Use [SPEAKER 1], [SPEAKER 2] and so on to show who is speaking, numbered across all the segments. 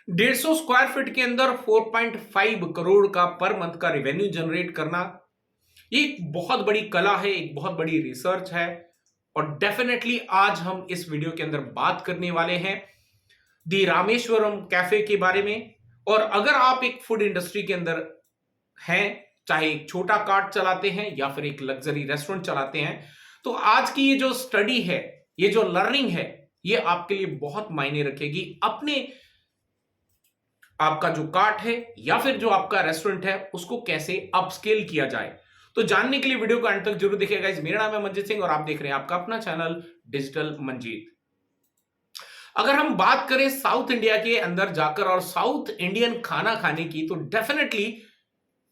[SPEAKER 1] 150 square feet के अंदर 4.5 करोड़ का पर मंथ का रेवेन्यू जनरेट करना, ये एक बहुत बड़ी कला है, एक बहुत बड़ी रिसर्च है। और डेफिनेटली आज हम इस वीडियो के अंदर बात करने वाले हैं दी रामेश्वरम कैफे के बारे में। और अगर आप एक फूड इंडस्ट्री के अंदर हैं, चाहे एक छोटा कार्ट चलाते हैं या फिर एक लग्जरी रेस्टोरेंट चलाते हैं, तो आज की ये जो स्टडी है, ये जो लर्निंग है, ये आपके लिए बहुत मायने रखेगी। अपने आपका जो कार्ट है या फिर जो आपका रेस्टोरेंट है उसको कैसे अपस्केल किया जाए। तो जानने के लिए वीडियो को अंत तक जरूर देखिएगा। मेरा नाम है मंजीत सिंह और आप देख रहे हैं आपका अपना चैनल डिजिटल मंजीत। अगर हम बात करें साउथ इंडिया के अंदर जाकर और साउथ इंडियन खाना खाने की, तो डेफिनेटली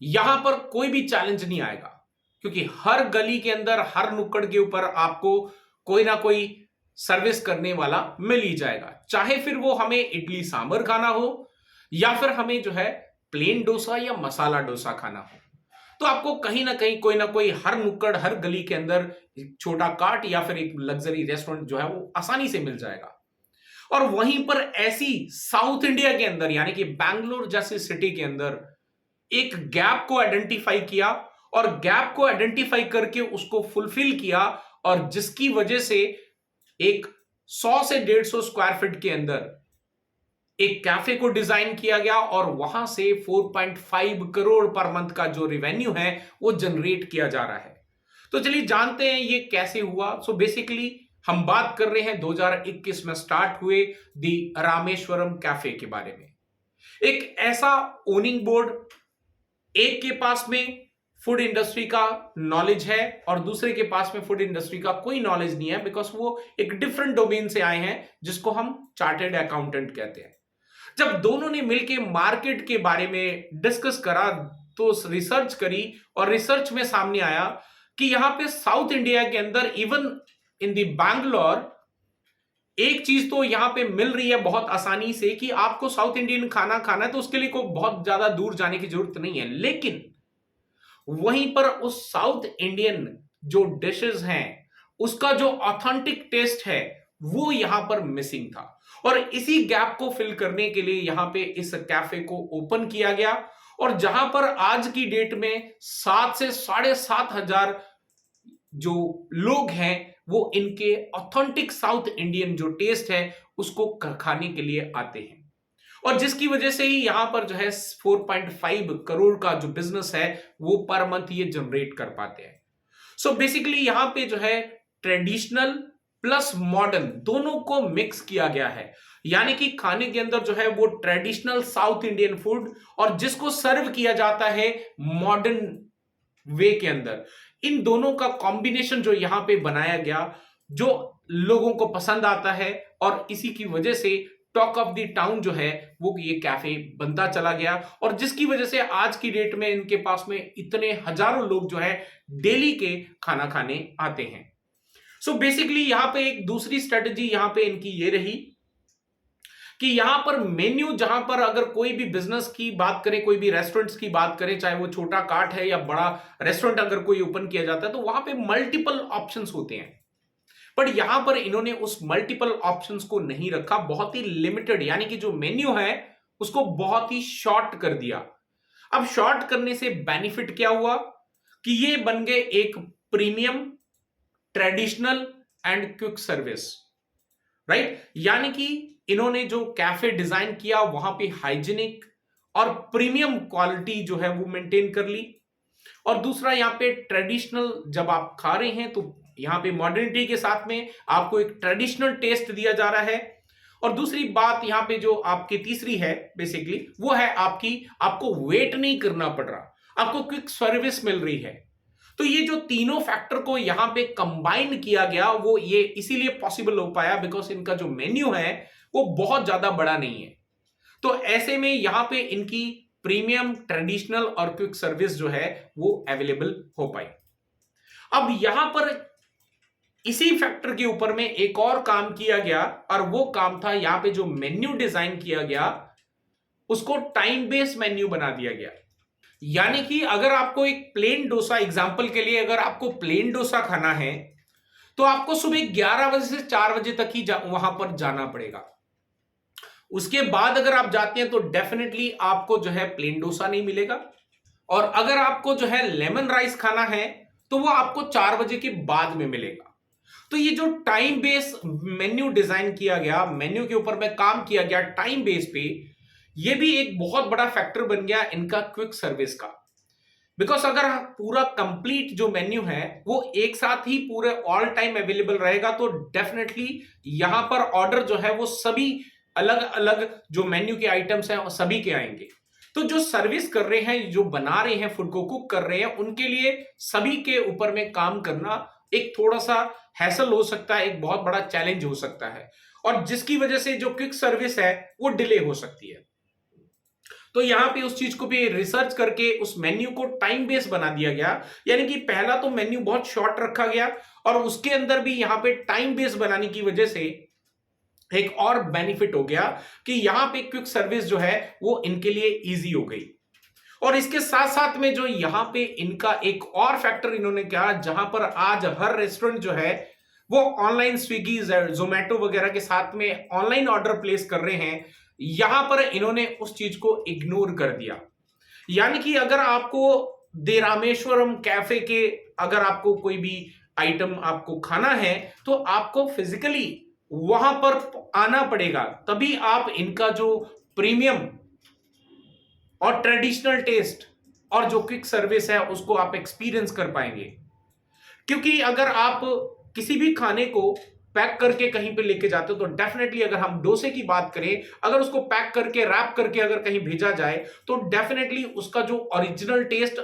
[SPEAKER 1] यहां पर कोई भी चैलेंज नहीं आएगा, क्योंकि हर गली के अंदर, हर नुक्कड़ के ऊपर आपको कोई ना कोई सर्विस करने वाला मिल ही जाएगा। चाहे फिर वो हमें इडली सांभर खाना हो या फिर हमें जो है प्लेन डोसा या मसाला डोसा खाना हो, तो आपको कहीं ना कोई हर नुक्कड़, हर गली के अंदर एक छोटा कार्ट या फिर एक लग्जरी रेस्टोरेंट जो है वो आसानी से मिल जाएगा। और वहीं पर ऐसी साउथ इंडिया के अंदर, यानी कि बैंगलोर जैसी सिटी के अंदर एक गैप को आइडेंटिफाई किया और गैप को आइडेंटिफाई करके उसको फुलफिल किया, और जिसकी वजह से एक 100 से 150 स्क्वायर फीट के अंदर एक कैफे को डिजाइन किया गया और वहां से 4.5 करोड़ पर मंथ का जो रेवेन्यू है वो जनरेट किया जा रहा है। तो चलिए जानते हैं ये कैसे हुआ। सो बेसिकली हम बात कर रहे हैं 2021 में स्टार्ट हुए दी रामेश्वरम कैफे के बारे में। एक ऐसा ओनिंग बोर्ड, एक के पास में फूड इंडस्ट्री का नॉलेज है और दूसरे के पास में फूड इंडस्ट्री का कोई नॉलेज नहीं है, बिकॉज वो एक डिफरेंट डोमेन से आए हैं जिसको हम चार्टर्ड अकाउंटेंट कहते हैं। जब दोनों ने मिलकर मार्केट के बारे में डिस्कस करा, तो रिसर्च करी और रिसर्च में सामने आया कि यहां पे साउथ इंडिया के अंदर, इवन इन दी बैंगलोर, एक चीज तो यहां पे मिल रही है बहुत आसानी से कि आपको साउथ इंडियन खाना खाना है तो उसके लिए कोई बहुत ज्यादा दूर जाने की जरूरत नहीं है। लेकिन वहीं पर उस साउथ इंडियन जो डिशेस हैं, उसका जो ऑथेंटिक टेस्ट है वो यहां पर मिसिंग था। और इसी गैप को फिल करने के लिए यहां पे इस कैफे को ओपन किया गया, और जहां पर आज की डेट में 7 से 7,500 जो लोग हैं वो इनके ऑथेंटिक साउथ इंडियन जो टेस्ट है उसको खाने के लिए आते हैं। और जिसकी वजह से ही यहां पर जो है 4.5 करोड़ का जो बिजनेस है वो पर मंथ ये जनरेट कर पाते हैं। सो बेसिकली यहां पे जो है ट्रेडिशनल प्लस मॉडर्न दोनों को मिक्स किया गया है, यानी कि खाने के अंदर जो है वो ट्रेडिशनल साउथ इंडियन फूड और जिसको सर्व किया जाता है मॉडर्न वे के अंदर, इन दोनों का कॉम्बिनेशन जो यहां पे बनाया गया, जो लोगों को पसंद आता है, और इसी की वजह से टॉक ऑफ द टाउन जो है वो ये कैफे बनता चला गया, और जिसकी वजह से आज की डेट में इनके पास में इतने हजारों लोग जो है डेली के खाना खाने आते हैं। सो बेसिकली यहां पे एक दूसरी स्ट्रेटेजी यहां पे इनकी ये रही कि यहां पर मेन्यू, जहां पर अगर कोई भी बिजनेस की बात करें, कोई भी रेस्टोरेंट्स की बात करें, चाहे वो छोटा कार्ट है या बड़ा रेस्टोरेंट अगर कोई ओपन किया जाता है, तो वहां पे मल्टीपल ऑप्शंस होते हैं। पर यहां पर इन्होंने उस मल्टीपल ऑप्शंस को नहीं रखा, बहुत ही लिमिटेड, यानी कि जो मेन्यू है उसको बहुत ही शॉर्ट कर दिया। अब शॉर्ट करने से बेनिफिट क्या हुआ कि ये बन गए एक premium, traditional and quick service, right. यानी कि इन्होंने जो कैफे डिजाइन किया वहां पे हाइजीनिक और प्रीमियम क्वालिटी जो है वो मेंटेन कर ली, और दूसरा यहां पे ट्रेडिशनल, जब आप खा रहे हैं तो यहां पे मॉडर्निटी के साथ में आपको एक ट्रेडिशनल टेस्ट दिया जा रहा है। और दूसरी बात यहां पे जो आपकी तीसरी है बेसिकली, वो है आपको वेट नहीं करना पड़ रहा, आपको क्विक सर्विस मिल रही है। तो ये जो तीनों फैक्टर को यहां पे कंबाइन किया गया, वो ये इसीलिए पॉसिबल हो पाया बिकॉज इनका जो मेन्यू है वो बहुत ज्यादा बड़ा नहीं है। तो ऐसे में यहां पे इनकी प्रीमियम, ट्रेडिशनल और क्विक सर्विस जो है वो अवेलेबल हो पाई। अब यहां पर इसी फैक्टर के ऊपर में एक और काम किया गया, और वो काम था यहां पे जो मेन्यू डिजाइन किया गया उसको टाइम बेस्ड मेन्यू बना दिया गया। यानी कि अगर आपको एक प्लेन डोसा, एग्जांपल के लिए अगर आपको प्लेन डोसा खाना है तो आपको सुबह 11 बजे से 4 बजे तक ही वहां पर जाना पड़ेगा। उसके बाद अगर आप जाते हैं तो डेफिनेटली आपको जो है प्लेन डोसा नहीं मिलेगा, और अगर आपको जो है लेमन राइस खाना है तो वो आपको 4 बजे के बाद में मिलेगा। तो ये जो टाइम बेस मेन्यू डिजाइन किया गया, मेन्यू के ऊपर में काम किया गया टाइम बेस पे, ये भी एक बहुत बड़ा फैक्टर बन गया इनका क्विक सर्विस का। बिकॉज अगर पूरा कंप्लीट जो मेन्यू है वो एक साथ ही पूरे ऑल टाइम अवेलेबल रहेगा तो डेफिनेटली यहां पर ऑर्डर जो है वो सभी अलग अलग जो मेन्यू के आइटम्स हैं सभी के आएंगे। तो जो सर्विस कर रहे हैं, जो बना रहे हैं, फूड को कुक कर रहे हैं, उनके लिए सभी के ऊपर में काम करना एक थोड़ा सा हैसल हो सकता है, एक बहुत बड़ा चैलेंज हो सकता है, और जिसकी वजह से जो क्विक सर्विस है वो डिले हो सकती है। तो यहां पे उस चीज को भी रिसर्च करके उस मेन्यू को टाइम बेस बना दिया गया, यानी कि पहला तो मेन्यू बहुत शॉर्ट रखा गया और उसके अंदर भी यहां पे टाइम बेस बनाने की वजह से एक और बेनिफिट हो गया कि यहां पे क्विक सर्विस जो है वो इनके लिए इजी हो गई। और इसके साथ साथ में जो यहां पे इनका एक और फैक्टर इन्होंने किया, जहां पर आज हर रेस्टोरेंट जो है वो ऑनलाइन स्विगी जोमेटो वगैरह के साथ में ऑनलाइन ऑर्डर प्लेस कर रहे हैं, यहां पर इन्होंने उस चीज को इग्नोर कर दिया। यानी कि अगर आपको दे रामेश्वरम कैफे के अगर आपको कोई भी आइटम आपको खाना है तो आपको फिजिकली वहां पर आना पड़ेगा, तभी आप इनका जो प्रीमियम और ट्रेडिशनल टेस्ट और जो क्विक सर्विस है उसको आप एक्सपीरियंस कर पाएंगे। क्योंकि अगर आप किसी भी खाने को पैक करके कहीं पे लेके जाते हो तो डेफिनेटली, अगर हम डोसे की बात करें, अगर उसको पैक करके रैप करके अगर कहीं भेजा जाए तो डेफिनेटली उसका जो ओरिजिनल टेस्ट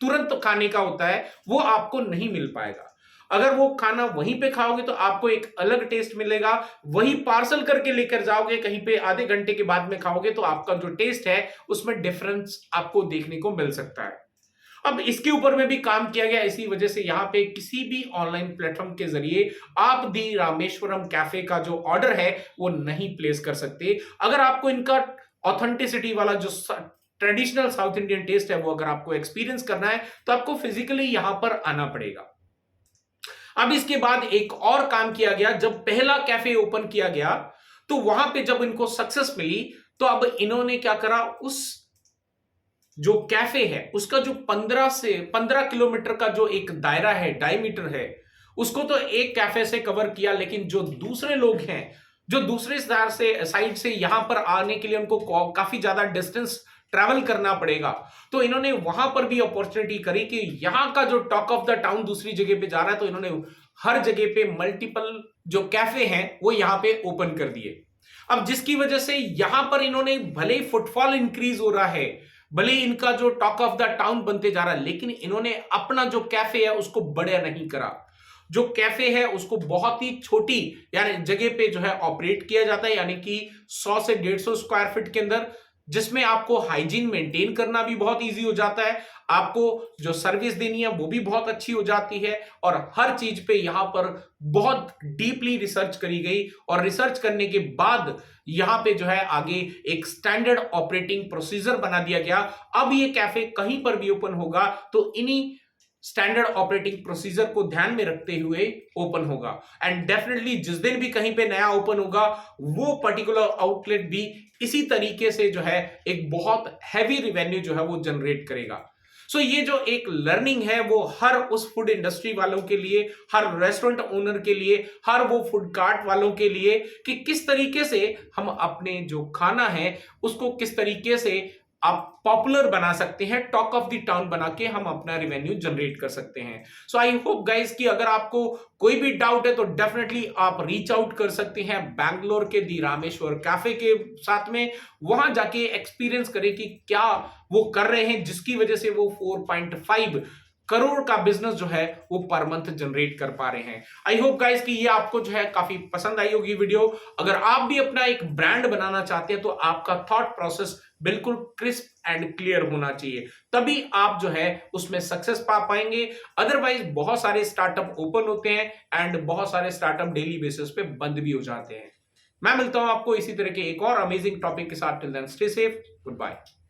[SPEAKER 1] तुरंत खाने का होता है वो आपको नहीं मिल पाएगा। अगर वो खाना वहीं पे खाओगे तो आपको एक अलग टेस्ट मिलेगा, वही पार्सल करके लेकर जाओगे कहीं पे आधे घंटे के बाद में खाओगे तो आपका जो टेस्ट है उसमें डिफरेंस आपको देखने को मिल सकता है। अब इसके ऊपर में भी काम किया गया, इसी वजह से यहाँ पे किसी भी ऑनलाइन प्लेटफॉर्म के जरिए आप दी रामेश्वरम कैफे का जो ऑर्डर है वो नहीं प्लेस कर सकते। अगर आपको इनका ऑथेंटिसिटी वाला जो ट्रेडिशनल साउथ इंडियन टेस्ट है वो अगर आपको एक्सपीरियंस करना है तो आपको फिजिकली यहां पर आना पड़ेगा। अब इसके बाद एक और काम किया गया, जब पहला कैफे ओपन किया गया तो वहां पे जब इनको सक्सेस मिली तो अब इन्होंने क्या करा, उस जो कैफे है उसका जो 15 किलोमीटर का जो एक दायरा है, डायमीटर है, उसको तो एक कैफे से कवर किया, लेकिन जो दूसरे लोग हैं जो दूसरे साइड से यहां पर आने के लिए उनको काफी ज्यादा डिस्टेंस ट्रैवल करना पड़ेगा, तो इन्होंने वहां पर भी अपॉर्चुनिटी करी कि यहां का जो टॉक ऑफ द टाउन दूसरी जगह पे जा रहा है तो इन्होंने हर जगह पे मल्टीपल जो कैफे हैं वो यहां पे ओपन कर दिए। अब जिसकी वजह से यहां पर इन्होंने भले ही फुटफॉल इंक्रीज हो रहा है, भले ही इनका जो टॉक ऑफ द टाउन बनते जा रहा है, लेकिन इन्होंने अपना जो कैफे है उसको बड़ा नहीं करा। जो कैफे है उसको बहुत ही छोटी यानी जगह पे जो है ऑपरेट किया जाता है, यानी कि 100 से 150 स्क्वायर फीट के अंदर, जिसमें आपको हाइजीन मेंटेन करना भी बहुत इजी हो जाता है, आपको जो सर्विस देनी है वो भी बहुत अच्छी हो जाती है, और हर चीज पे यहां पर बहुत डीपली रिसर्च करी गई, और रिसर्च करने के बाद यहां पे जो है आगे एक स्टैंडर्ड ऑपरेटिंग प्रोसीजर बना दिया गया। अब ये कैफे कहीं पर भी ओपन होगा तो इन्हीं स्टैंडर्ड ऑपरेटिंग प्रोसीजर को ध्यान में रखते हुए ओपन होगा, एंड डेफिनेटली जिस दिन भी कहीं पे नया ओपन होगा वो पर्टिकुलर आउटलेट भी इसी तरीके से जो है एक बहुत हैवी रिवेन्यू जो है वो जनरेट करेगा। सो ये जो एक लर्निंग है वो हर उस फूड इंडस्ट्री वालों के लिए, हर रेस्टोरेंट ओनर के लिए, हर वो फूड कार्ट वालों के लिए कि किस तरीके से हम अपने जो खाना है उसको किस तरीके से आप पॉपुलर बना सकते हैं, टॉक ऑफ द टाउन बना के हम अपना रेवेन्यू जनरेट कर सकते हैं। सो आई होप गाइस कि अगर आपको कोई भी डाउट है तो डेफिनेटली आप रीच आउट कर सकते हैं बैंगलोर के दी रामेश्वर कैफे के साथ में, वहां जाके एक्सपीरियंस करें कि क्या वो कर रहे हैं जिसकी वजह से वो 4.5 करोड़ का बिजनेस जो है वो पर मंथ जनरेट कर पा रहे हैं। आई होप गाइस कि ये आपको जो है काफी पसंद आई होगी वीडियो। अगर आप भी अपना एक ब्रांड बनाना चाहते हैं तो आपका थॉट प्रोसेस बिल्कुल क्रिस्प एंड क्लियर होना चाहिए, तभी आप जो है उसमें सक्सेस पा पाएंगे। अदरवाइज बहुत सारे स्टार्टअप ओपन होते हैं एंड बहुत सारे स्टार्टअप डेली बेसिस पे बंद भी हो जाते हैं। मैं मिलता हूं आपको इसी तरह के एक और अमेजिंग टॉपिक के साथ। Till then stay safe, good bye.